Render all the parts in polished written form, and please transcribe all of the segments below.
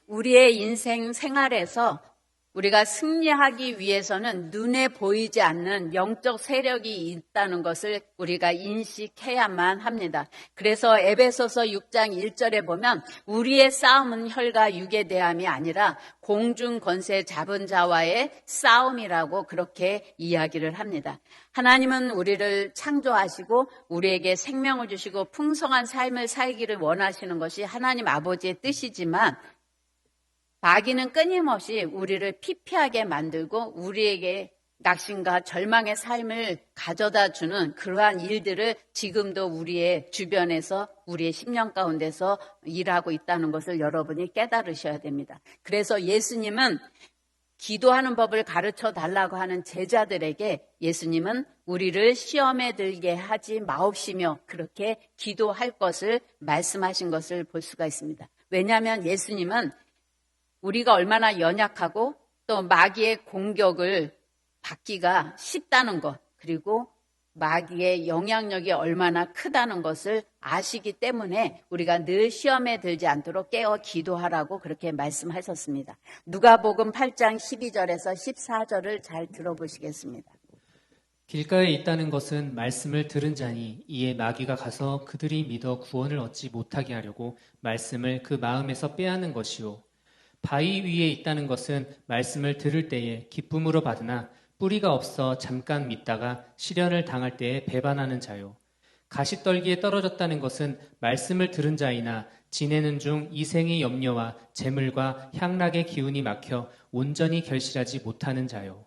우리의 인생 생활에서 우리가 승리하기 위해서는 눈에 보이지 않는 영적 세력이 있다는 것을 우리가 인식해야만 합니다. 그래서 에베소서 6장 1절에 보면 우리의 싸움은 혈과 육에 대함이 아니라 공중 권세 잡은 자와의 싸움이라고 그렇게 이야기를 합니다. 하나님은 우리를 창조하시고 우리에게 생명을 주시고 풍성한 삶을 살기를 원하시는 것이 하나님 아버지의 뜻이지만 마귀는 끊임없이 우리를 피폐하게 만들고 우리에게 낙심과 절망의 삶을 가져다 주는 그러한 일들을 지금도 우리의 주변에서 우리의 심령 가운데서 일하고 있다는 것을 여러분이 깨달으셔야 됩니다. 그래서 예수님은 기도하는 법을 가르쳐 달라고 하는 제자들에게 예수님은 우리를 시험에 들게 하지 마옵시며 그렇게 기도할 것을 말씀하신 것을 볼 수가 있습니다. 왜냐하면 예수님은 우리가 얼마나 연약하고 또 마귀의 공격을 받기가 쉽다는 것, 그리고 마귀의 영향력이 얼마나 크다는 것을 아시기 때문에 우리가 늘 시험에 들지 않도록 깨어 기도하라고 그렇게 말씀하셨습니다. 누가복음 8장 12절에서 14절을 잘 들어보시겠습니다. 길가에 있다는 것은 말씀을 들은 자니 이에 마귀가 가서 그들이 믿어 구원을 얻지 못하게 하려고 말씀을 그 마음에서 빼앗는 것이요. 바위 위에 있다는 것은 말씀을 들을 때에 기쁨으로 받으나 뿌리가 없어 잠깐 믿다가 시련을 당할 때에 배반하는 자요. 가시떨기에 떨어졌다는 것은 말씀을 들은 자이나 지내는 중 이생의 염려와 재물과 향락의 기운이 막혀 온전히 결실하지 못하는 자요.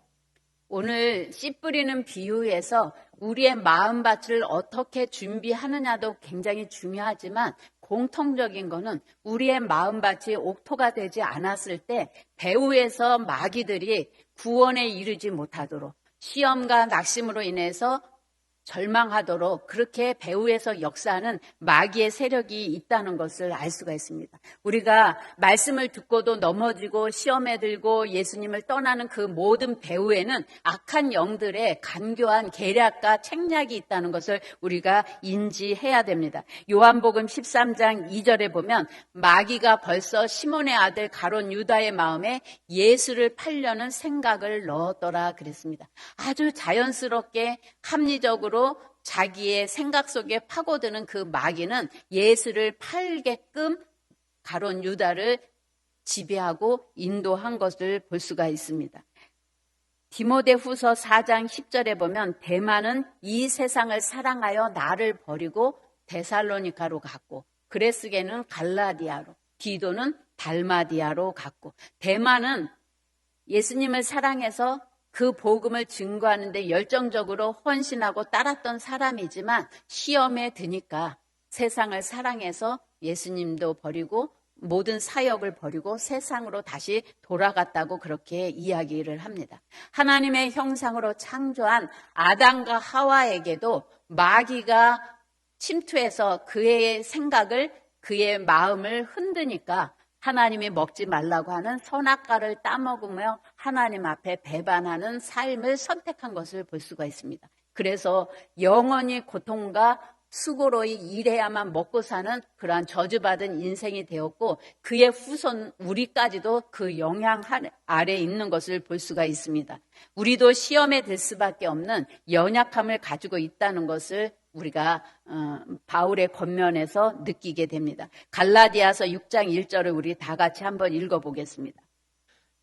오늘 씨 뿌리는 비유에서 우리의 마음밭을 어떻게 준비하느냐도 굉장히 중요하지만 공통적인 거는 우리의 마음밭이 옥토가 되지 않았을 때 배후에서 마귀들이 구원에 이르지 못하도록 시험과 낙심으로 인해서 절망하도록 그렇게 배후에서 역사하는 마귀의 세력이 있다는 것을 알 수가 있습니다. 우리가 말씀을 듣고도 넘어지고 시험에 들고 예수님을 떠나는 그 모든 배후에는 악한 영들의 간교한 계략과 책략이 있다는 것을 우리가 인지해야 됩니다. 요한복음 13장 2절에 보면 마귀가 벌써 시몬의 아들 가롯 유다의 마음에 예수를 팔려는 생각을 넣었더라 그랬습니다. 아주 자연스럽게 합리적으로 자기의 생각 속에 파고드는 그 마귀는 예수를 팔게끔 가롯 유다를 지배하고 인도한 것을 볼 수가 있습니다. 디모데후서 4장 10절에 보면 데마는 이 세상을 사랑하여 나를 버리고 데살로니가로 갔고 그레스게는 갈라디아로 디도는 달마디아로 갔고 데마는 예수님을 사랑해서 그 복음을 증거하는 데 열정적으로 헌신하고 따랐던 사람이지만 시험에 드니까 세상을 사랑해서 예수님도 버리고 모든 사역을 버리고 세상으로 다시 돌아갔다고 그렇게 이야기를 합니다. 하나님의 형상으로 창조한 아담과 하와에게도 마귀가 침투해서 그의 생각을 그의 마음을 흔드니까 하나님이 먹지 말라고 하는 선악과를 따먹으며 하나님 앞에 배반하는 삶을 선택한 것을 볼 수가 있습니다. 그래서 영원히 고통과 수고로 일해야만 먹고 사는 그러한 저주받은 인생이 되었고 그의 후손 우리까지도 그 영향 아래 있는 것을 볼 수가 있습니다. 우리도 시험에 들 수밖에 없는 연약함을 가지고 있다는 것을 우리가 바울의 권면에서 느끼게 됩니다. 갈라디아서 6장 1절을 우리 다 같이 한번 읽어보겠습니다.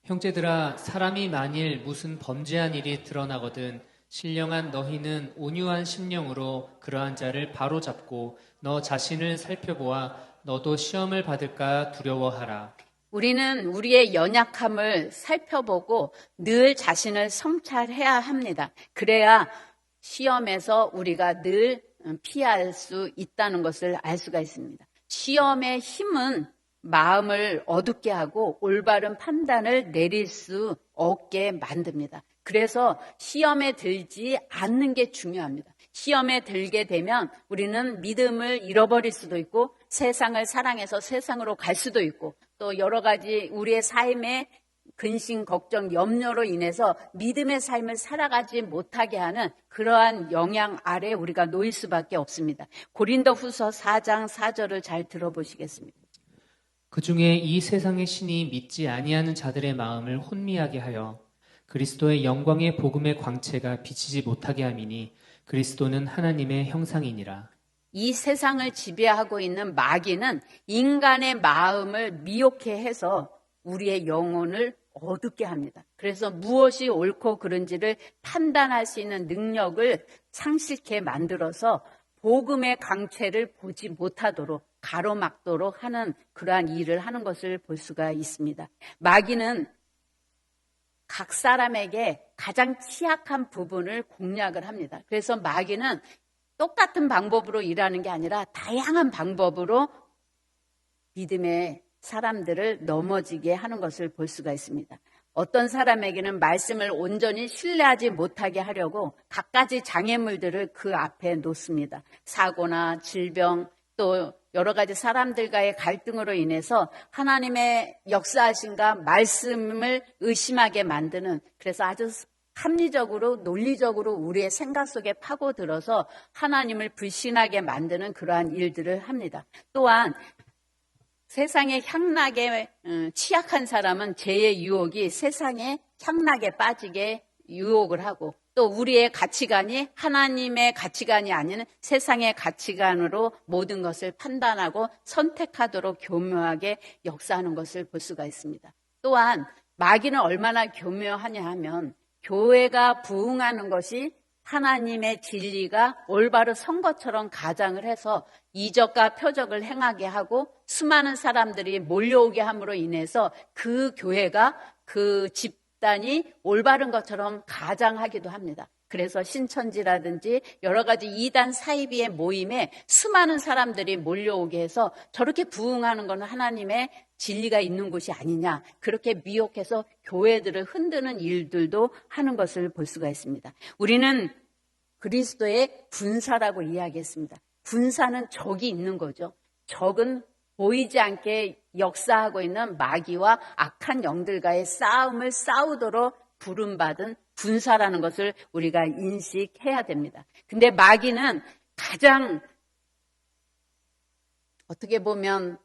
형제들아 사람이 만일 무슨 범죄한 일이 드러나거든 신령한 너희는 온유한 심령으로 그러한 자를 바로잡고 너 자신을 살펴보아 너도 시험을 받을까 두려워하라. 우리는 우리의 연약함을 살펴보고 늘 자신을 성찰해야 합니다. 그래야 시험에서 우리가 늘 피할 수 있다는 것을 알 수가 있습니다. 시험의 힘은 마음을 어둡게 하고 올바른 판단을 내릴 수 없게 만듭니다. 그래서 시험에 들지 않는 게 중요합니다. 시험에 들게 되면 우리는 믿음을 잃어버릴 수도 있고 세상을 사랑해서 세상으로 갈 수도 있고 또 여러 가지 우리의 삶에 근심, 걱정, 염려로 인해서 믿음의 삶을 살아가지 못하게 하는 그러한 영향 아래 우리가 놓일 수밖에 없습니다. 고린도후서 4장 4절을 잘 들어보시겠습니다. 그 중에 이 세상의 신이 믿지 아니하는 자들의 마음을 혼미하게 하여 그리스도의 영광의 복음의 광채가 비치지 못하게 함이니 그리스도는 하나님의 형상이니라. 이 세상을 지배하고 있는 마귀는 인간의 마음을 미혹해 해서 우리의 영혼을 어둡게 합니다. 그래서 무엇이 옳고 그른지를 판단할 수 있는 능력을 상실케 만들어서 복음의 강체를 보지 못하도록 가로막도록 하는 그러한 일을 하는 것을 볼 수가 있습니다. 마귀는 각 사람에게 가장 취약한 부분을 공략을 합니다. 그래서 마귀는 똑같은 방법으로 일하는 게 아니라 다양한 방법으로 믿음의 사람들을 넘어지게 하는 것을 볼 수가 있습니다. 어떤 사람에게는 말씀을 온전히 신뢰하지 못하게 하려고 갖가지 장애물들을 그 앞에 놓습니다. 사고나 질병 또 여러 가지 사람들과의 갈등으로 인해서 하나님의 역사하신가 말씀을 의심하게 만드는, 그래서 아주 합리적으로 논리적으로 우리의 생각 속에 파고들어서 하나님을 불신하게 만드는 그러한 일들을 합니다. 또한 세상의 향락에 취약한 사람은 죄의 유혹이 세상의 향락에 빠지게 유혹을 하고, 또 우리의 가치관이 하나님의 가치관이 아닌 세상의 가치관으로 모든 것을 판단하고 선택하도록 교묘하게 역사하는 것을 볼 수가 있습니다. 또한 마귀는 얼마나 교묘하냐 하면 교회가 부흥하는 것이 하나님의 진리가 올바로 선거처럼 가장을 해서 이적과 표적을 행하게 하고 수많은 사람들이 몰려오게 함으로 인해서 그 교회가 그 집단이 올바른 것처럼 가장하기도 합니다. 그래서 신천지라든지 여러 가지 이단 사이비의 모임에 수많은 사람들이 몰려오게 해서 저렇게 부흥하는 것은 하나님의 진리가 있는 곳이 아니냐, 그렇게 미혹해서 교회들을 흔드는 일들도 하는 것을 볼 수가 있습니다. 우리는 그리스도의 군사라고 이야기했습니다. 군사는 적이 있는 거죠. 적은 보이지 않게 역사하고 있는 마귀와 악한 영들과의 싸움을 싸우도록 부름받은 군사라는 것을 우리가 인식해야 됩니다. 근데 마귀는 가장 어떻게 보면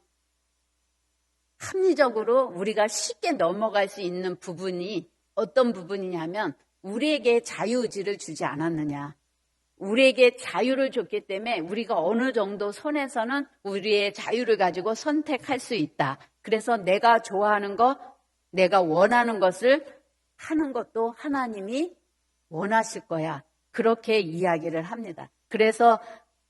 합리적으로 우리가 쉽게 넘어갈 수 있는 부분이 어떤 부분이냐면, 우리에게 자유의지를 주지 않았느냐. 우리에게 자유를 줬기 때문에 우리가 어느 정도 선에서는 우리의 자유를 가지고 선택할 수 있다. 그래서 내가 좋아하는 것, 내가 원하는 것을 하는 것도 하나님이 원하실 거야. 그렇게 이야기를 합니다. 그래서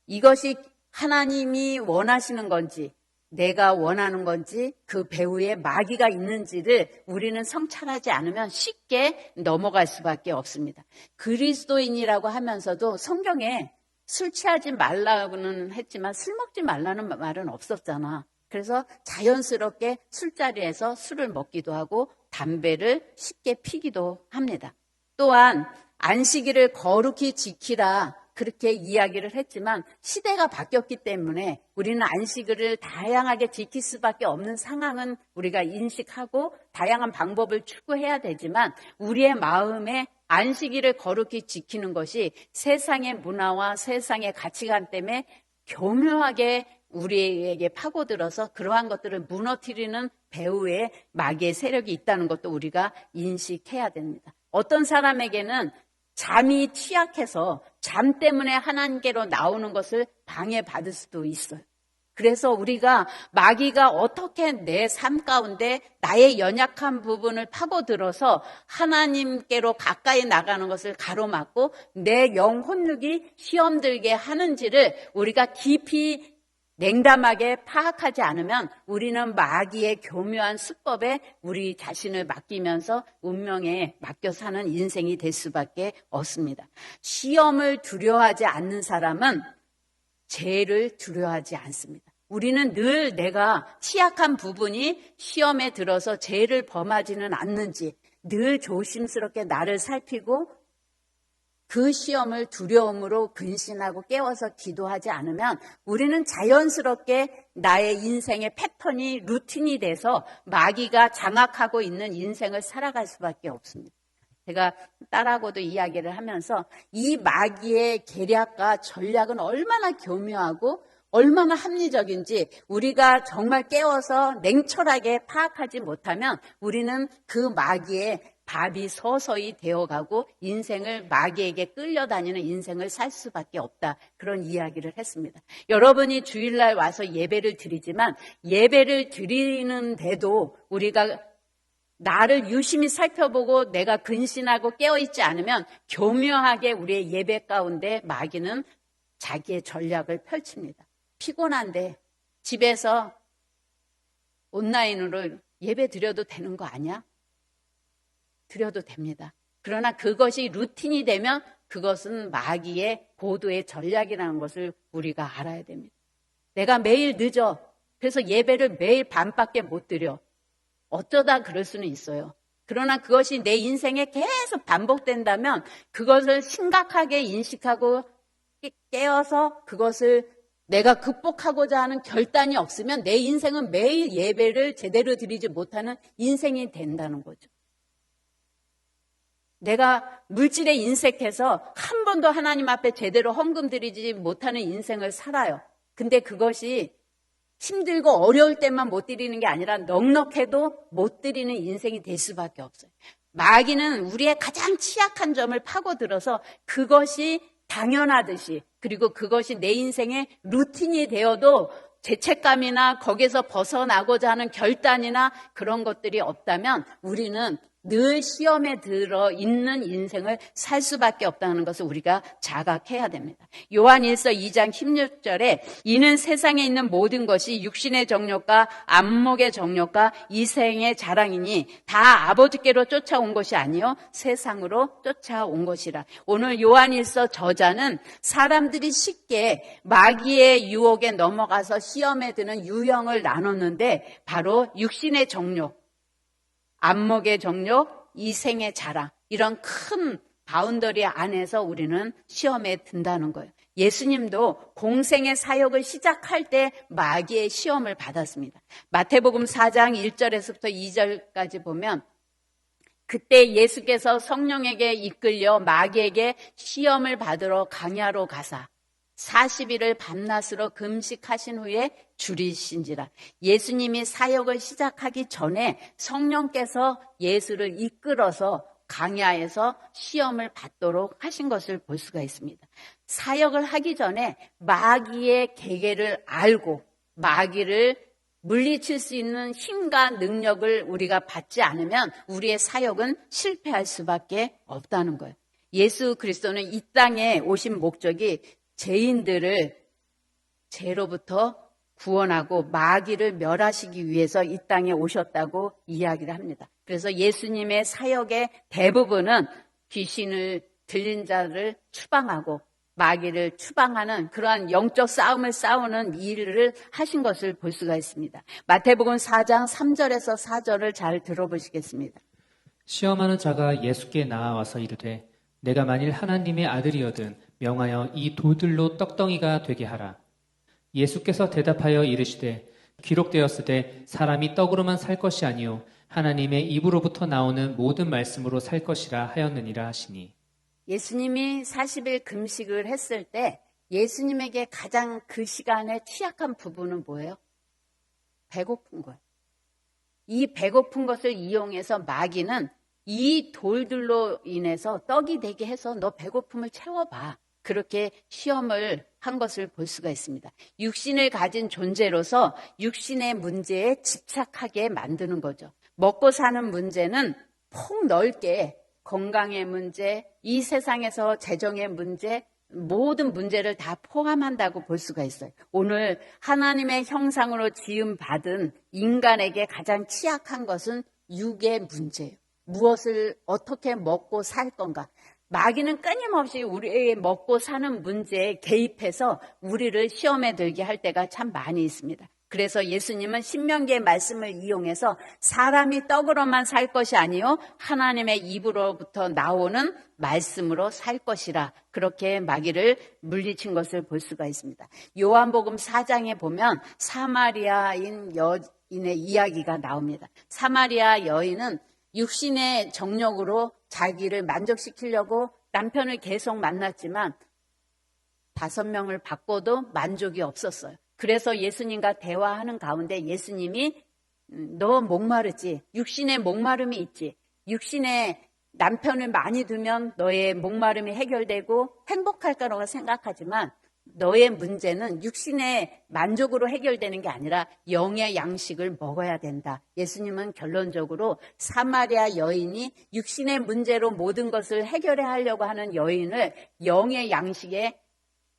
이것이 하나님이 원하시는 건지 내가 원하는 건지 그 배후에 마귀가 있는지를 우리는 성찰하지 않으면 쉽게 넘어갈 수밖에 없습니다. 그리스도인이라고 하면서도 성경에 술 취하지 말라고는 했지만 술 먹지 말라는 말은 없었잖아. 그래서 자연스럽게 술자리에서 술을 먹기도 하고 담배를 쉽게 피기도 합니다. 또한 안식일을 거룩히 지키라 그렇게 이야기를 했지만 시대가 바뀌었기 때문에 우리는 안식일을 다양하게 지킬 수밖에 없는 상황은 우리가 인식하고 다양한 방법을 추구해야 되지만, 우리의 마음에 안식일을 거룩히 지키는 것이 세상의 문화와 세상의 가치관 때문에 교묘하게 우리에게 파고들어서 그러한 것들을 무너뜨리는 배후에 마귀의 세력이 있다는 것도 우리가 인식해야 됩니다. 어떤 사람에게는 잠이 취약해서 잠 때문에 하나님께로 나오는 것을 방해받을 수도 있어요. 그래서 우리가 마귀가 어떻게 내 삶 가운데 나의 연약한 부분을 파고들어서 하나님께로 가까이 나가는 것을 가로막고 내 영혼력이 시험 들게 하는지를 우리가 깊이 냉담하게 파악하지 않으면 우리는 마귀의 교묘한 수법에 우리 자신을 맡기면서 운명에 맡겨 사는 인생이 될 수밖에 없습니다. 시험을 두려워하지 않는 사람은 죄를 두려워하지 않습니다. 우리는 늘 내가 취약한 부분이 시험에 들어서 죄를 범하지는 않는지 늘 조심스럽게 나를 살피고 그 시험을 두려움으로 근신하고 깨워서 기도하지 않으면 우리는 자연스럽게 나의 인생의 패턴이 루틴이 돼서 마귀가 장악하고 있는 인생을 살아갈 수밖에 없습니다. 제가 딸하고도 이야기를 하면서 이 마귀의 계략과 전략은 얼마나 교묘하고 얼마나 합리적인지 우리가 정말 깨워서 냉철하게 파악하지 못하면 우리는 그 마귀의 밥이 서서히 되어가고 인생을 마귀에게 끌려다니는 인생을 살 수밖에 없다. 그런 이야기를 했습니다. 여러분이 주일날 와서 예배를 드리지만 예배를 드리는데도 우리가 나를 유심히 살펴보고 내가 근신하고 깨어있지 않으면 교묘하게 우리의 예배 가운데 마귀는 자기의 전략을 펼칩니다. 피곤한데 집에서 온라인으로 예배 드려도 되는 거 아니야? 드려도 됩니다. 그러나 그것이 루틴이 되면 그것은 마귀의 고도의 전략이라는 것을 우리가 알아야 됩니다. 내가 매일 늦어. 그래서 예배를 매일 밤밖에 못 드려. 어쩌다 그럴 수는 있어요. 그러나 그것이 내 인생에 계속 반복된다면 그것을 심각하게 인식하고 깨어서 그것을 내가 극복하고자 하는 결단이 없으면 내 인생은 매일 예배를 제대로 드리지 못하는 인생이 된다는 거죠. 내가 물질에 인색해서 한 번도 하나님 앞에 제대로 헌금 드리지 못하는 인생을 살아요. 근데 그것이 힘들고 어려울 때만 못 드리는 게 아니라 넉넉해도 못 드리는 인생이 될 수밖에 없어요. 마귀는 우리의 가장 취약한 점을 파고들어서 그것이 당연하듯이 그리고 그것이 내 인생의 루틴이 되어도 죄책감이나 거기서 벗어나고자 하는 결단이나 그런 것들이 없다면 우리는 늘 시험에 들어 있는 인생을 살 수밖에 없다는 것을 우리가 자각해야 됩니다. 요한일서 2장 16절에 이는 세상에 있는 모든 것이 육신의 정욕과 안목의 정욕과 이생의 자랑이니 다 아버지께로 쫓아온 것이 아니요 세상으로 쫓아온 것이라. 오늘 요한일서 저자는 사람들이 쉽게 마귀의 유혹에 넘어가서 시험에 드는 유형을 나눴는데 바로 육신의 정욕, 안목의 정욕, 이생의 자랑 이런 큰 바운더리 안에서 우리는 시험에 든다는 거예요. 예수님도 공생의 사역을 시작할 때 마귀의 시험을 받았습니다. 마태복음 4장 1절에서부터 2절까지 보면 그때 예수께서 성령에게 이끌려 마귀에게 시험을 받으러 광야로 가사 40일을 밤낮으로 금식하신 후에 줄이신지라. 예수님이 사역을 시작하기 전에 성령께서 예수를 이끌어서 광야에서 시험을 받도록 하신 것을 볼 수가 있습니다. 사역을 하기 전에 마귀의 계계를 알고 마귀를 물리칠 수 있는 힘과 능력을 우리가 받지 않으면 우리의 사역은 실패할 수밖에 없다는 거예요. 예수 그리스도는 이 땅에 오신 목적이 죄인들을 죄로부터 구원하고 마귀를 멸하시기 위해서 이 땅에 오셨다고 이야기를 합니다. 그래서 예수님의 사역의 대부분은 귀신을 들린 자를 추방하고 마귀를 추방하는 그러한 영적 싸움을 싸우는 일을 하신 것을 볼 수가 있습니다. 마태복음 4장 3절에서 4절을 잘 들어보시겠습니다. 시험하는 자가 예수께 나아와서 이르되 내가 만일 하나님의 아들이거든 명하여 이 돌들로 떡덩이가 되게 하라. 예수께서 대답하여 이르시되 기록되었으되 사람이 떡으로만 살 것이 아니요 하나님의 입으로부터 나오는 모든 말씀으로 살 것이라 하였느니라 하시니. 예수님이 40일 금식을 했을 때 예수님에게 가장 그 시간에 취약한 부분은 뭐예요? 배고픈 거예요. 이 배고픈 것을 이용해서 마귀는 이 돌들로 인해서 떡이 되게 해서 너 배고픔을 채워봐. 그렇게 시험을 한 것을 볼 수가 있습니다. 육신을 가진 존재로서 육신의 문제에 집착하게 만드는 거죠. 먹고 사는 문제는 폭넓게 건강의 문제, 이 세상에서 재정의 문제, 모든 문제를 다 포함한다고 볼 수가 있어요. 오늘 하나님의 형상으로 지음받은 인간에게 가장 취약한 것은 육의 문제예요. 무엇을 어떻게 먹고 살 건가. 마귀는 끊임없이 우리의 먹고 사는 문제에 개입해서 우리를 시험에 들게 할 때가 참 많이 있습니다. 그래서 예수님은 신명기의 말씀을 이용해서 사람이 떡으로만 살 것이 아니요 하나님의 입으로부터 나오는 말씀으로 살 것이라 그렇게 마귀를 물리친 것을 볼 수가 있습니다. 요한복음 4장에 보면 사마리아인 여인의 이야기가 나옵니다. 사마리아 여인은 육신의 정욕으로 자기를 만족시키려고 남편을 계속 만났지만 5명을 바꿔도 만족이 없었어요. 그래서 예수님과 대화하는 가운데 예수님이 너 목마르지? 육신의 목마름이 있지? 육신의 남편을 많이 두면 너의 목마름이 해결되고 행복할 거라고 생각하지만 너의 문제는 육신의 만족으로 해결되는 게 아니라 영의 양식을 먹어야 된다. 예수님은 결론적으로 사마리아 여인이 육신의 문제로 모든 것을 해결해야 하려고 하는 여인을 영의 양식에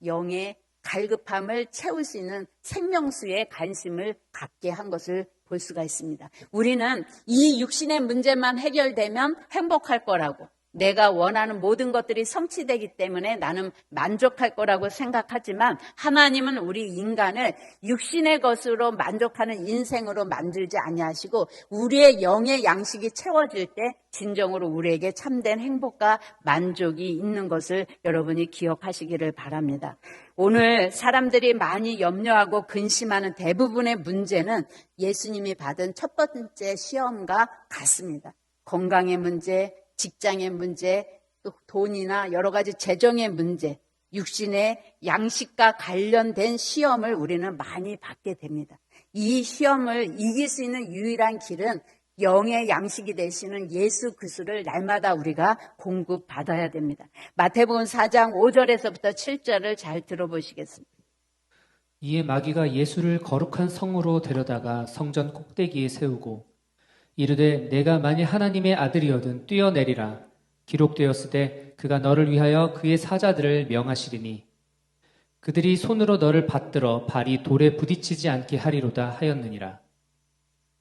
영의 갈급함을 채울 수 있는 생명수에 관심을 갖게 한 것을 볼 수가 있습니다. 우리는 이 육신의 문제만 해결되면 행복할 거라고, 내가 원하는 모든 것들이 성취되기 때문에 나는 만족할 거라고 생각하지만 하나님은 우리 인간을 육신의 것으로 만족하는 인생으로 만들지 아니하시고 우리의 영의 양식이 채워질 때 진정으로 우리에게 참된 행복과 만족이 있는 것을 여러분이 기억하시기를 바랍니다. 오늘 사람들이 많이 염려하고 근심하는 대부분의 문제는 예수님이 받은 첫 번째 시험과 같습니다. 건강의 문제, 직장의 문제, 또 돈이나 여러 가지 재정의 문제, 육신의 양식과 관련된 시험을 우리는 많이 받게 됩니다. 이 시험을 이길 수 있는 유일한 길은 영의 양식이 되시는 예수 그리스도를 날마다 우리가 공급받아야 됩니다. 마태복음 4장 5절에서부터 7절을 잘 들어보시겠습니다. 이에 마귀가 예수를 거룩한 성으로 데려다가 성전 꼭대기에 세우고 이르되 내가 만일 하나님의 아들이거든 뛰어내리라. 기록되었으되 그가 너를 위하여 그의 사자들을 명하시리니 그들이 손으로 너를 받들어 발이 돌에 부딪히지 않게 하리로다 하였느니라.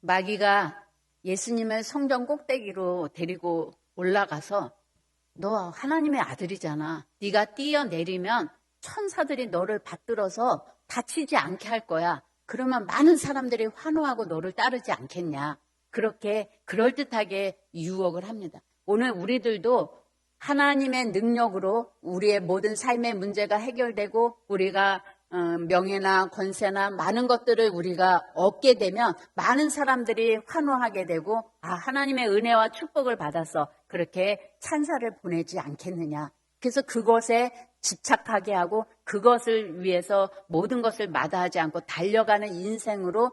마귀가 예수님을 성전 꼭대기로 데리고 올라가서 너 하나님의 아들이잖아. 네가 뛰어내리면 천사들이 너를 받들어서 다치지 않게 할 거야. 그러면 많은 사람들이 환호하고 너를 따르지 않겠냐. 그렇게 그럴듯하게 유혹을 합니다. 오늘 우리들도 하나님의 능력으로 우리의 모든 삶의 문제가 해결되고 우리가 명예나 권세나 많은 것들을 우리가 얻게 되면 많은 사람들이 환호하게 되고 하나님의 은혜와 축복을 받아서 그렇게 찬사를 보내지 않겠느냐. 그래서 그것에 집착하게 하고 그것을 위해서 모든 것을 마다하지 않고 달려가는 인생으로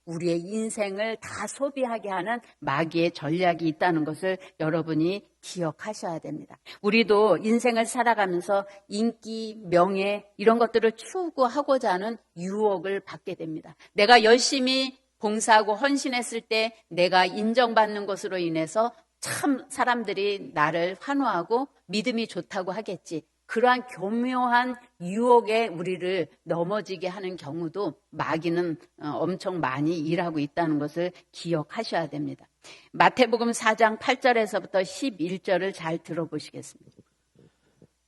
우리의 인생을 다 소비하게 하는 마귀의 전략이 있다는 것을 여러분이 기억하셔야 됩니다. 우리도 인생을 살아가면서 인기, 명예 이런 것들을 추구하고자 하는 유혹을 받게 됩니다. 내가 열심히 봉사하고 헌신했을 때 내가 인정받는 것으로 인해서 참 사람들이 나를 환호하고 믿음이 좋다고 하겠지. 그러한 교묘한 유혹에 우리를 넘어지게 하는 경우도 마귀는 엄청 많이 일하고 있다는 것을 기억하셔야 됩니다. 마태복음 4장 8절에서부터 11절을 잘 들어보시겠습니다.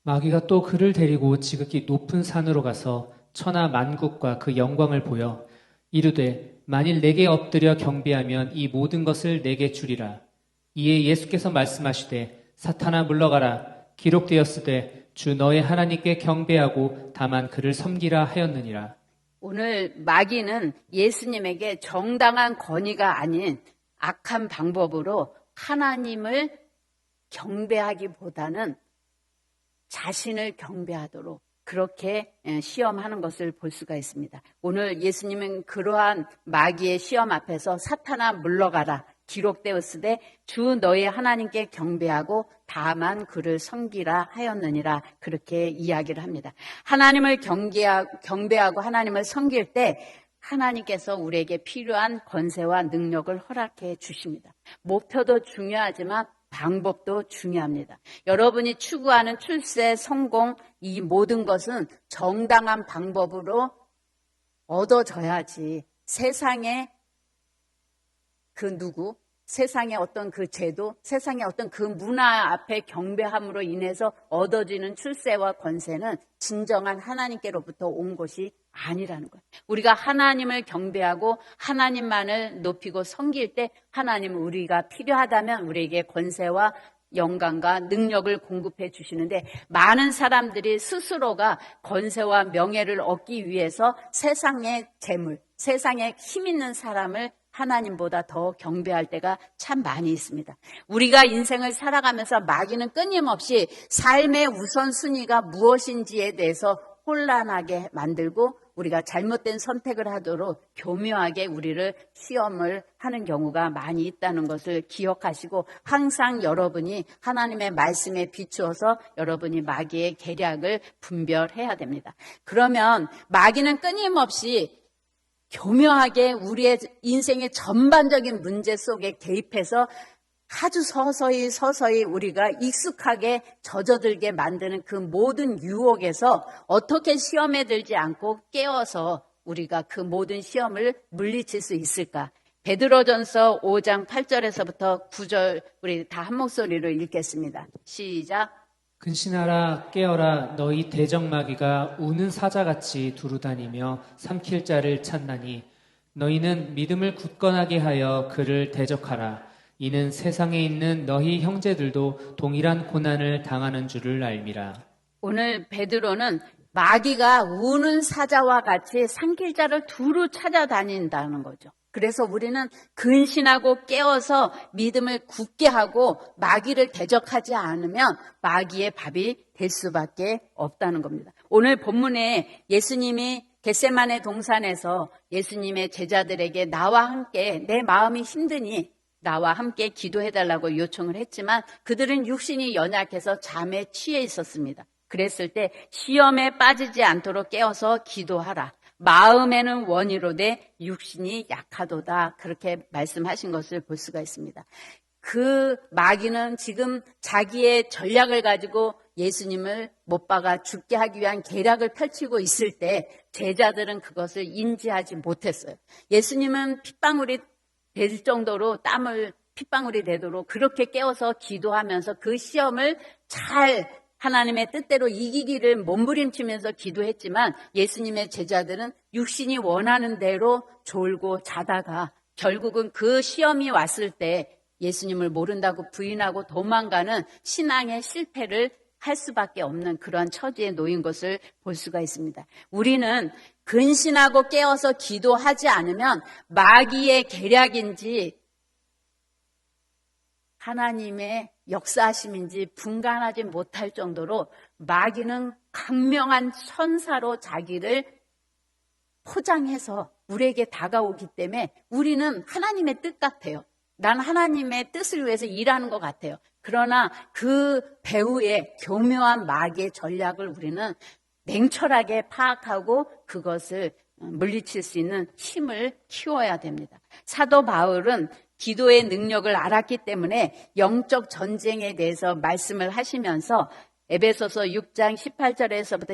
마귀가 또 그를 데리고 지극히 높은 산으로 가서 천하 만국과 그 영광을 보여 이르되 만일 내게 엎드려 경배하면 이 모든 것을 내게 주리라. 이에 예수께서 말씀하시되 사탄아 물러가라. 기록되었으되 주 너의 하나님께 경배하고 다만 그를 섬기라 하였느니라. 오늘 마귀는 예수님에게 정당한 권위가 아닌 악한 방법으로 하나님을 경배하기보다는 자신을 경배하도록 그렇게 시험하는 것을 볼 수가 있습니다. 오늘 예수님은 그러한 마귀의 시험 앞에서 사탄아 물러가라. 기록되었으되 주 너의 하나님께 경배하고 다만 그를 섬기라 하였느니라 그렇게 이야기를 합니다. 하나님을 경배하고 하나님을 섬길 때 하나님께서 우리에게 필요한 권세와 능력을 허락해 주십니다. 목표도 중요하지만 방법도 중요합니다. 여러분이 추구하는 출세, 성공 이 모든 것은 정당한 방법으로 얻어져야지 세상에 세상의 어떤 그 제도, 세상의 어떤 그 문화 앞에 경배함으로 인해서 얻어지는 출세와 권세는 진정한 하나님께로부터 온 것이 아니라는 거예요. 우리가 하나님을 경배하고 하나님만을 높이고 섬길 때 하나님은 우리가 필요하다면 우리에게 권세와 영광과 능력을 공급해 주시는데 많은 사람들이 스스로가 권세와 명예를 얻기 위해서 세상의 재물, 세상에 힘 있는 사람을 하나님보다 더 경배할 때가 참 많이 있습니다. 우리가 인생을 살아가면서 마귀는 끊임없이 삶의 우선순위가 무엇인지에 대해서 혼란하게 만들고 우리가 잘못된 선택을 하도록 교묘하게 우리를 시험을 하는 경우가 많이 있다는 것을 기억하시고 항상 여러분이 하나님의 말씀에 비추어서 여러분이 마귀의 계략을 분별해야 됩니다. 그러면 마귀는 끊임없이 교묘하게 우리의 인생의 전반적인 문제 속에 개입해서 아주 서서히 우리가 익숙하게 젖어들게 만드는 그 모든 유혹에서 어떻게 시험에 들지 않고 깨어서 우리가 그 모든 시험을 물리칠 수 있을까? 베드로전서 5장 8절에서부터 9절 우리 다 한 목소리로 읽겠습니다. 시작. 근신하라 깨어라 너희 대적마귀가 우는 사자같이 두루다니며 삼킬 자를 찾나니 너희는 믿음을 굳건하게 하여 그를 대적하라. 이는 세상에 있는 너희 형제들도 동일한 고난을 당하는 줄을 알미라. 오늘 베드로는 마귀가 우는 사자와 같이 삼킬 자를 두루 찾아다닌다는 거죠. 그래서 우리는 근신하고 깨어서 믿음을 굳게 하고 마귀를 대적하지 않으면 마귀의 밥이 될 수밖에 없다는 겁니다. 오늘 본문에 예수님이 겟세마네 동산에서 예수님의 제자들에게 나와 함께 내 마음이 힘드니 나와 함께 기도해달라고 요청을 했지만 그들은 육신이 연약해서 잠에 취해 있었습니다. 그랬을 때 시험에 빠지지 않도록 깨어서 기도하라. 마음에는 원이로되 육신이 약하도다. 그렇게 말씀하신 것을 볼 수가 있습니다. 그 마귀는 지금 자기의 전략을 가지고 예수님을 못 박아 죽게 하기 위한 계략을 펼치고 있을 때 제자들은 그것을 인지하지 못했어요. 예수님은 핏방울이 될 정도로 땀을 핏방울이 되도록 그렇게 깨워서 기도하면서 그 시험을 잘 하나님의 뜻대로 이기기를 몸부림치면서 기도했지만 예수님의 제자들은 육신이 원하는 대로 졸고 자다가 결국은 그 시험이 왔을 때 예수님을 모른다고 부인하고 도망가는 신앙의 실패를 할 수밖에 없는 그러한 처지에 놓인 것을 볼 수가 있습니다. 우리는 근신하고 깨어서 기도하지 않으면 마귀의 계략인지 하나님의 역사하심인지 분간하지 못할 정도로 마귀는 강명한 천사로 자기를 포장해서 우리에게 다가오기 때문에 우리는 하나님의 뜻 같아요. 난 하나님의 뜻을 위해서 일하는 것 같아요. 그러나 그 배후의 교묘한 마귀의 전략을 우리는 냉철하게 파악하고 그것을 물리칠 수 있는 힘을 키워야 됩니다. 사도 바울은 기도의 능력을 알았기 때문에 영적 전쟁에 대해서 말씀을 하시면서 에베소서 6장 18절에서부터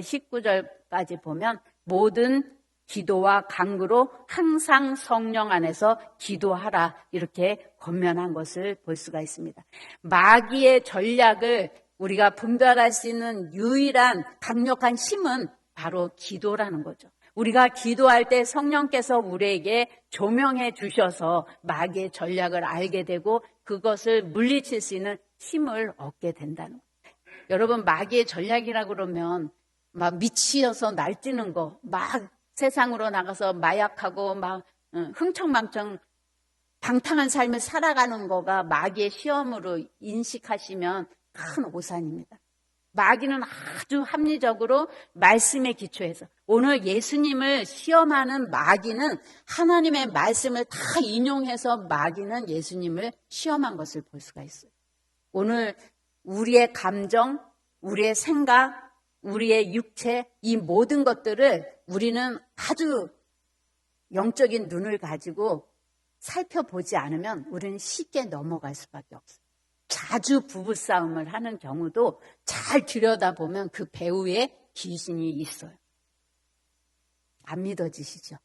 19절까지 보면 모든 기도와 간구로 항상 성령 안에서 기도하라 이렇게 권면한 것을 볼 수가 있습니다. 마귀의 전략을 우리가 분별할 수 있는 유일한 강력한 힘은 바로 기도라는 거죠. 우리가 기도할 때 성령께서 우리에게 조명해 주셔서 마귀의 전략을 알게 되고 그것을 물리칠 수 있는 힘을 얻게 된다는 거예요. 여러분 마귀의 전략이라 그러면 막 미치어서 날뛰는 거, 막 세상으로 나가서 마약하고 막 흥청망청 방탕한 삶을 살아가는 거가 마귀의 시험으로 인식하시면 큰 오산입니다. 마귀는 아주 합리적으로 말씀에 기초해서 오늘 예수님을 시험하는 마귀는 하나님의 말씀을 다 인용해서 마귀는 예수님을 시험한 것을 볼 수가 있어요. 오늘 우리의 감정, 우리의 생각, 우리의 육체 이 모든 것들을 우리는 아주 영적인 눈을 가지고 살펴보지 않으면 우리는 쉽게 넘어갈 수밖에 없어요. 자주 부부싸움을 하는 경우도 잘 들여다보면 그 배후에 귀신이 있어요. 안 믿어지시죠?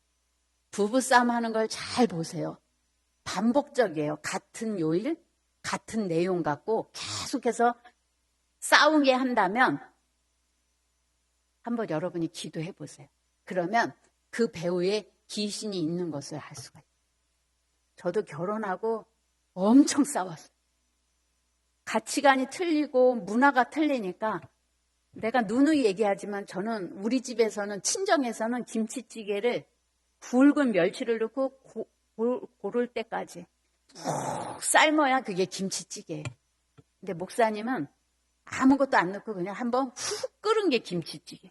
부부싸움 하는 걸 잘 보세요. 반복적이에요. 같은 요일, 같은 내용 갖고 계속해서 싸우게 한다면 한번 여러분이 기도해 보세요. 그러면 그 배후에 귀신이 있는 것을 알 수가 있어요. 저도 결혼하고 엄청 싸웠어요. 가치관이 틀리고 문화가 틀리니까 내가 누누이 얘기하지만 저는 우리 집에서는 친정에서는 김치찌개를 굵은 멸치를 넣고 고를 때까지 푹 삶아야 그게 김치찌개예요. 근데 목사님은 아무것도 안 넣고 그냥 한번 훅 끓은 게 김치찌개.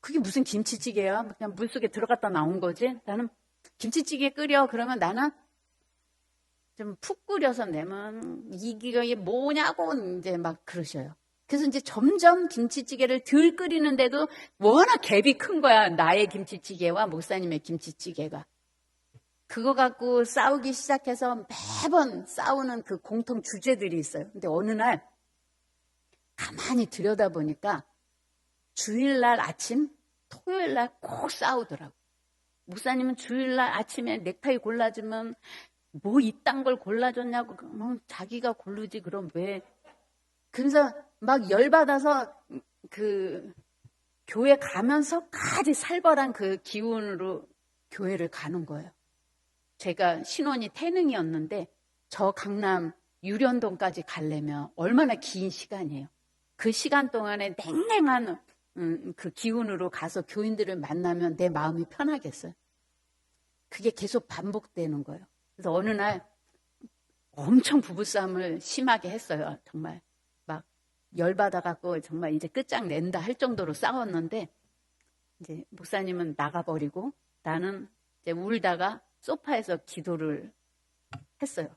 그게 무슨 김치찌개야? 그냥 물속에 들어갔다 나온 거지? 나는 김치찌개 끓여. 그러면 나는 좀 푹 끓여서 내면 이게 뭐냐고 이제 막 그러셔요. 그래서 이제 점점 김치찌개를 덜 끓이는데도 워낙 갭이 큰 거야. 나의 김치찌개와 목사님의 김치찌개가. 그거 갖고 싸우기 시작해서 매번 싸우는 그 공통 주제들이 있어요. 근데 어느 날 가만히 들여다보니까 주일날 아침, 토요일날 꼭 싸우더라고. 목사님은 주일날 아침에 넥타이 골라주면 뭐 이딴 걸 골라줬냐고. 뭐 자기가 고르지 그럼 왜. 그래서 막 열받아서 그 교회 가면서까지 살벌한 그 기운으로 교회를 가는 거예요. 제가 신혼이 태능이었는데 저 강남 유련동까지 가려면 얼마나 긴 시간이에요. 그 시간 동안에 냉랭한 그 기운으로 가서 교인들을 만나면 내 마음이 편하겠어요. 그게 계속 반복되는 거예요. 그래서 어느 날 엄청 부부싸움을 심하게 했어요. 정말 막 열받아갖고 정말 이제 끝장낸다 할 정도로 싸웠는데 이제 목사님은 나가버리고 나는 이제 울다가 소파에서 기도를 했어요.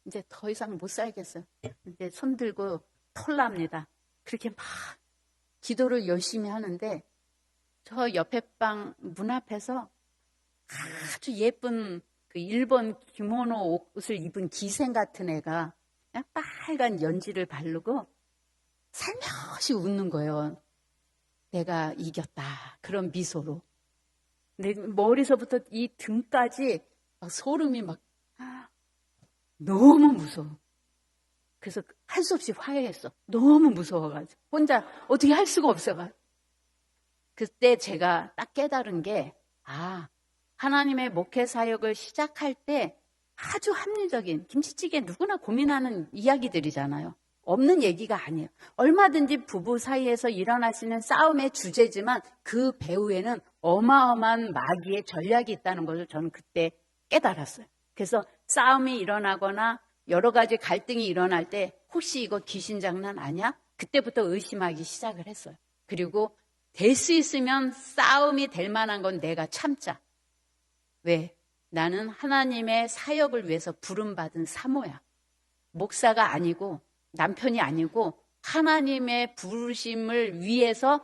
이제 더 이상 못 살겠어요. 이제 손 들고 털납니다. 그렇게 막 기도를 열심히 하는데 저 옆에 방 문 앞에서 아주 예쁜 그 일본 기모노 옷을 입은 기생 같은 애가 그냥 빨간 연지를 바르고 살며시 웃는 거예요. 내가 이겼다. 그런 미소로. 내 머리서부터 이 등까지 막 소름이 막 너무 무서워. 그래서 할 수 없이 화해했어. 너무 무서워가지고. 혼자 어떻게 할 수가 없어가지고. 그때 제가 딱 깨달은 게, 하나님의 목회 사역을 시작할 때 아주 합리적인, 김치찌개 누구나 고민하는 이야기들이잖아요. 없는 얘기가 아니에요. 얼마든지 부부 사이에서 일어날 수 있는 싸움의 주제지만 그 배후에는 어마어마한 마귀의 전략이 있다는 것을 저는 그때 깨달았어요. 그래서 싸움이 일어나거나 여러 가지 갈등이 일어날 때 혹시 이거 귀신 장난 아니야? 그때부터 의심하기 시작을 했어요. 그리고 될 수 있으면 싸움이 될 만한 건 내가 참자. 왜? 나는 하나님의 사역을 위해서 부름받은 사모야. 목사가 아니고 남편이 아니고 하나님의 부르심을 위해서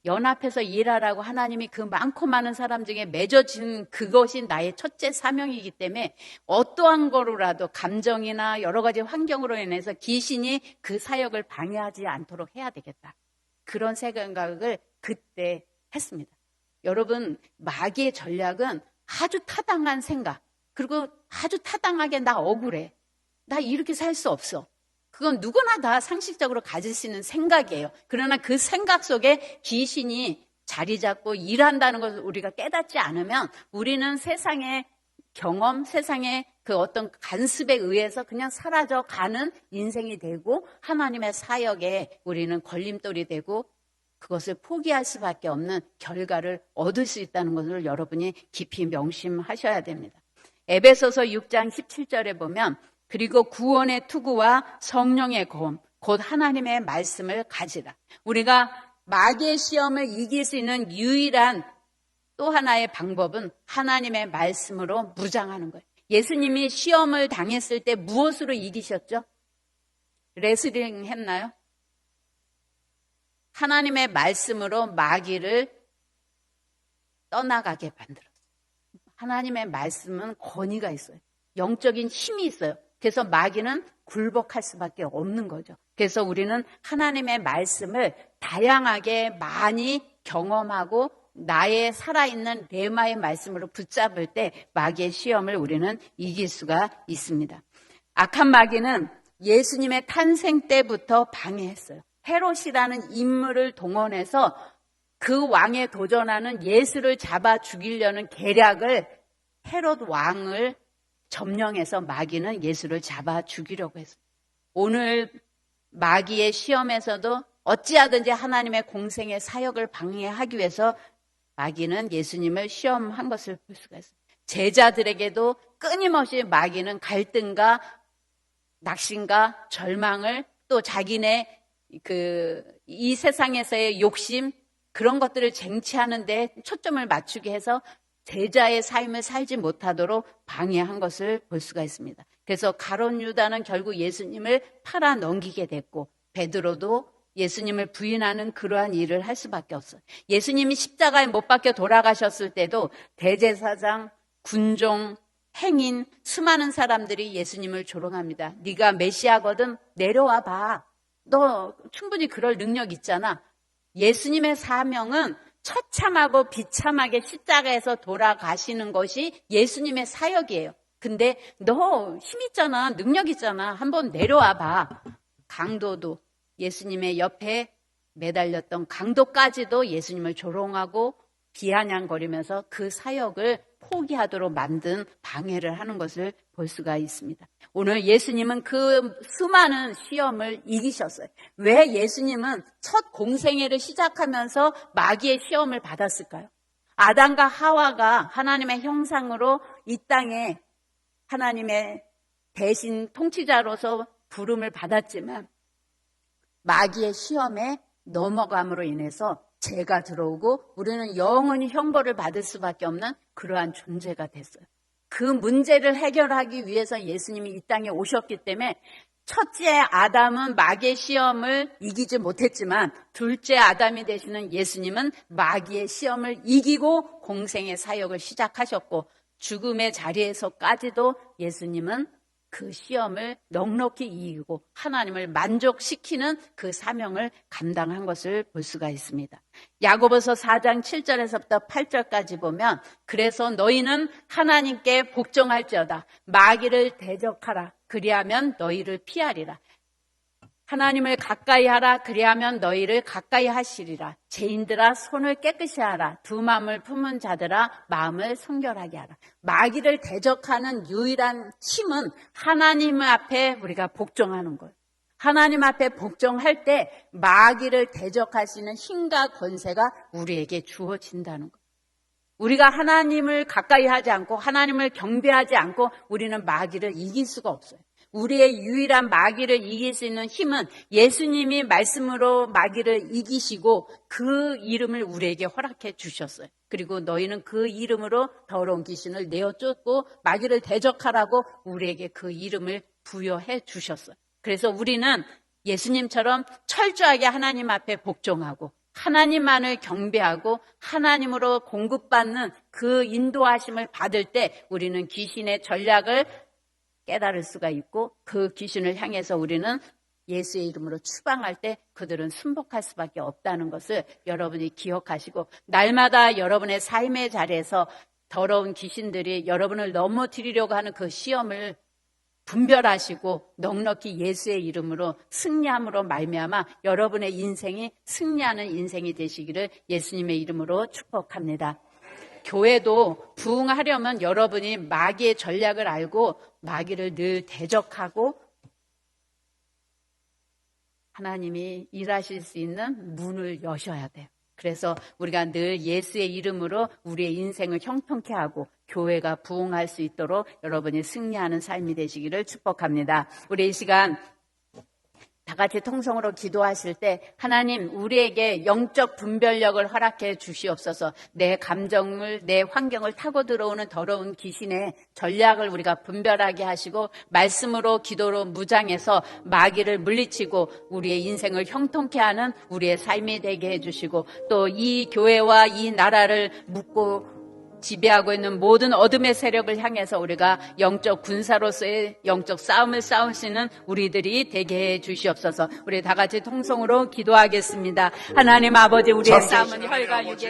연합해서 일하라고 하나님이 그 많고 많은 사람 중에 맺어진 그것이 나의 첫째 사명이기 때문에 어떠한 거로라도 감정이나 여러 가지 환경으로 인해서 귀신이 그 사역을 방해하지 않도록 해야 되겠다. 그런 생각을 그때 했습니다. 여러분, 마귀의 전략은 아주 타당한 생각, 그리고 아주 타당하게 나 억울해. 나 이렇게 살 수 없어. 그건 누구나 다 상식적으로 가질 수 있는 생각이에요. 그러나 그 생각 속에 귀신이 자리 잡고 일한다는 것을 우리가 깨닫지 않으면 우리는 세상의 경험, 세상의 그 어떤 간습에 의해서 그냥 사라져 가는 인생이 되고 하나님의 사역에 우리는 걸림돌이 되고 그것을 포기할 수밖에 없는 결과를 얻을 수 있다는 것을 여러분이 깊이 명심하셔야 됩니다. 에베소서 6장 17절에 보면 그리고 구원의 투구와 성령의 검, 곧 하나님의 말씀을 가지라. 우리가 마귀의 시험을 이길 수 있는 유일한 또 하나의 방법은 하나님의 말씀으로 무장하는 거예요. 예수님이 시험을 당했을 때 무엇으로 이기셨죠? 레슬링 했나요? 하나님의 말씀으로 마귀를 떠나가게 만들었어요. 하나님의 말씀은 권위가 있어요. 영적인 힘이 있어요. 그래서 마귀는 굴복할 수밖에 없는 거죠. 그래서 우리는 하나님의 말씀을 다양하게 많이 경험하고 나의 살아있는 레마의 말씀으로 붙잡을 때 마귀의 시험을 우리는 이길 수가 있습니다. 악한 마귀는 예수님의 탄생 때부터 방해했어요. 헤롯이라는 인물을 동원해서 그 왕에 도전하는 예수를 잡아 죽이려는 계략을 헤롯 왕을 점령해서 마귀는 예수를 잡아 죽이려고 했어요. 오늘 마귀의 시험에서도 어찌하든지 하나님의 공생의 사역을 방해하기 위해서 마귀는 예수님을 시험한 것을 볼 수가 있어요. 제자들에게도 끊임없이 마귀는 갈등과 낙심과 절망을 또 자기네 이 세상에서의 욕심 그런 것들을 쟁취하는데 초점을 맞추게 해서 제자의 삶을 살지 못하도록 방해한 것을 볼 수가 있습니다. 그래서 가룟 유다는 결국 예수님을 팔아 넘기게 됐고 베드로도 예수님을 부인하는 그러한 일을 할 수밖에 없어요. 예수님이 십자가에 못 박혀 돌아가셨을 때도 대제사장, 군종, 행인, 수많은 사람들이 예수님을 조롱합니다. 네가 메시아거든 내려와 봐. 너 충분히 그럴 능력 있잖아. 예수님의 사명은 처참하고 비참하게 십자가에서 돌아가시는 것이 예수님의 사역이에요. 근데 너 힘 있잖아, 능력 있잖아. 한번 내려와 봐. 강도도 예수님의 옆에 매달렸던 강도까지도 예수님을 조롱하고 비아냥거리면서 그 사역을 포기하도록 만든 방해를 하는 것을 볼 수가 있습니다. 오늘 예수님은 그 수많은 시험을 이기셨어요. 왜 예수님은 첫 공생애를 시작하면서 마귀의 시험을 받았을까요? 아담과 하와가 하나님의 형상으로 이 땅에 하나님의 대신 통치자로서 부름을 받았지만 마귀의 시험에 넘어감으로 인해서 죄가 들어오고 우리는 영원히 형벌을 받을 수밖에 없는 그러한 존재가 됐어요. 그 문제를 해결하기 위해서 예수님이 이 땅에 오셨기 때문에 첫째 아담은 마귀의 시험을 이기지 못했지만 둘째 아담이 되시는 예수님은 마귀의 시험을 이기고 공생의 사역을 시작하셨고 죽음의 자리에서까지도 예수님은 그 시험을 넉넉히 이기고 하나님을 만족시키는 그 사명을 감당한 것을 볼 수가 있습니다. 야고보서 4장 7절에서부터 8절까지 보면 그래서 너희는 하나님께 복종할지어다. 마귀를 대적하라. 그리하면 너희를 피하리라. 하나님을 가까이 하라. 그리하면 너희를 가까이 하시리라. 죄인들아 손을 깨끗이 하라. 두 마음을 품은 자들아 마음을 성결하게 하라. 마귀를 대적하는 유일한 힘은 하나님 앞에 우리가 복종하는 거예요. 하나님 앞에 복종할 때 마귀를 대적하시는 힘과 권세가 우리에게 주어진다는 거예요. 우리가 하나님을 가까이 하지 않고 하나님을 경배하지 않고 우리는 마귀를 이길 수가 없어요. 우리의 유일한 마귀를 이길 수 있는 힘은 예수님이 말씀으로 마귀를 이기시고 그 이름을 우리에게 허락해 주셨어요. 그리고 너희는 그 이름으로 더러운 귀신을 내어 쫓고 마귀를 대적하라고 우리에게 그 이름을 부여해 주셨어요. 그래서 우리는 예수님처럼 철저하게 하나님 앞에 복종하고 하나님만을 경배하고 하나님으로 공급받는 그 인도하심을 받을 때 우리는 귀신의 전략을 깨달을 수가 있고 그 귀신을 향해서 우리는 예수의 이름으로 추방할 때 그들은 순복할 수밖에 없다는 것을 여러분이 기억하시고 날마다 여러분의 삶의 자리에서 더러운 귀신들이 여러분을 넘어뜨리려고 하는 그 시험을 분별하시고 넉넉히 예수의 이름으로 승리함으로 말미암아 여러분의 인생이 승리하는 인생이 되시기를 예수님의 이름으로 축복합니다. 교회도 부흥하려면 여러분이 마귀의 전략을 알고 마귀를 늘 대적하고 하나님이 일하실 수 있는 문을 여셔야 돼요. 그래서 우리가 늘 예수의 이름으로 우리의 인생을 형통케 하고 교회가 부흥할 수 있도록 여러분이 승리하는 삶이 되시기를 축복합니다. 우리 이 시간 다 같이 통성으로 기도하실 때 하나님 우리에게 영적 분별력을 허락해 주시옵소서. 내 감정을 내 환경을 타고 들어오는 더러운 귀신의 전략을 우리가 분별하게 하시고 말씀으로 기도로 무장해서 마귀를 물리치고 우리의 인생을 형통케 하는 우리의 삶이 되게 해주시고 또 이 교회와 이 나라를 묶고 지배하고 있는 모든 어둠의 세력을 향해서 우리가 영적 군사로서의 영적 싸움을 싸우시는 우리들이 되게 해 주시옵소서. 우리 다 같이 통성으로 기도하겠습니다. 하나님 아버지 우리의 싸움은 혈과 육의